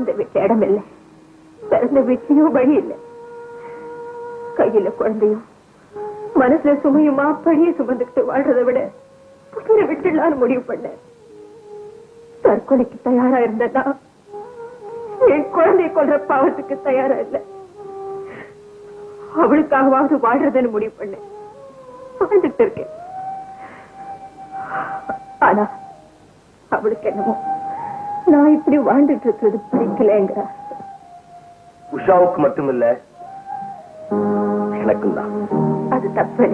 இந்த வீட்டுல இடம் இல்லை, பிறந்த வீட்லயும் வழி இல்லை. கையில குழந்தையும் மனசுல சுமையுமா பழிய சுமந்துக்கிட்டு வாழ்றதை விட உயிரை விட்டுலான்னு முடிவு பண்ண. தற்கொலைக்கு தயாரா இருந்ததா என் குழந்தைய கொல்ற பாவத்துக்கு தயாரா இல்லை. அவளுக்காகவாவது வாழ்றதுன்னு முடிவு பண்ண வாழ்ந்துட்டு இருக்கேன். ஆனா அவளுக்கு என்னமோ நான் இப்படி வாழ்ந்துட்டு இருக்கிறது பிடிக்கலங்கிற. உஷாவுக்கு மட்டுமில்ல, எனக்கும் தான். அது தப்பு,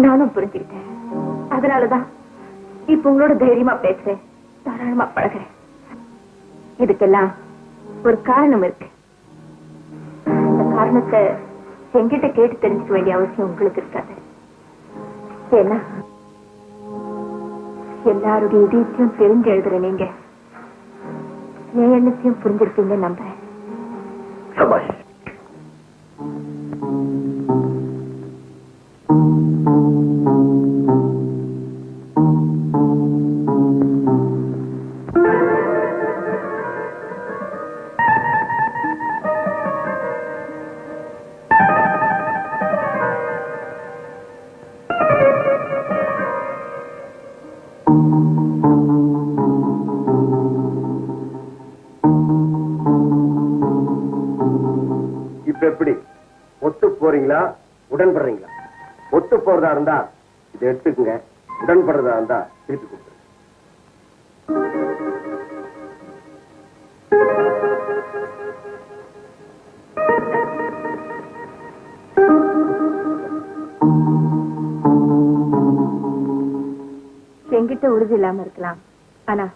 நானும் புரிஞ்சுக்கிட்டேன். அதனாலதான் இப்ப உங்களோட தைரியமா பேசுறேன், தாராளமா பழகிறேன். இதுக்கெல்லாம் ஒரு காரணம் இருக்கு. அந்த காரணத்தை என்கிட்ட கேட்டு தெரிஞ்சுக்க வேண்டிய அவசியம் உங்களுக்கு இருக்காது. ஏன்னா எல்லாருடைய இதயத்தையும் தெரிஞ்சு எழுதுற நீங்க என் எண்ணத்தையும் புரிஞ்சிருப்பீங்க நம்புறேன். சபாஷ். இப்ப எப்படி ஒத்து போறீங்களா, உடன்படுறீங்களா? ஒத்து போறதா இருந்தா இதை எடுத்துக்குங்க, உடன்படுறதா இருந்தா திருப்பி கொடுத்துருங்க. என்கிட்ட உறுதி இல்லாம இருக்கலாம், ஆனா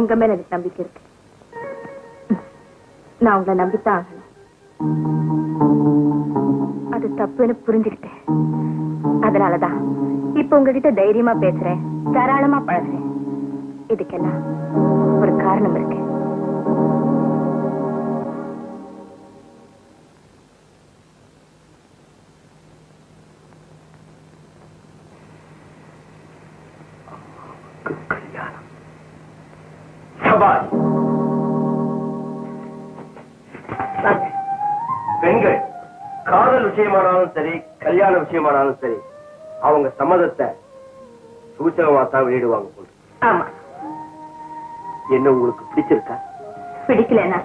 உங்க மேல எனக்கு நம்பிக்கை இருக்கு. நான் உங்களை நம்பித்தான் ஆகணும். அது தப்புன்னு புரிஞ்சுக்கிட்டேன். அதனாலதான் இப்ப உங்ககிட்ட தைரியமா பேசுறேன், தாராளமா பழகுறேன். இதுக்கெல்லாம் ஒரு காரணம் இருக்கு. பெண்கள் காதல் விஷயமானாலும் சரி, கல்யாண விஷயமானாலும் சரி, அவங்க சம்மதத்தை சூச்சகமா தான் வெளியிடுவாங்க. ஆமா. என்ன உங்களுக்கு பிடிச்சிருக்கா? பிடிக்கலன்னா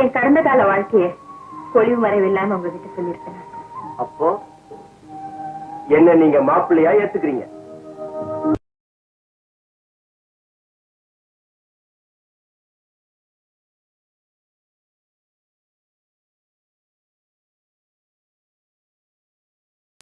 என் கடந்த கால வாழ்க்கைய பொலிவு மறைவு இல்லாம உங்ககிட்ட சொல்லியிருக்கேன். அப்போ என்ன நீங்க மாப்பிள்ளையா ஏத்துக்கிறீங்க?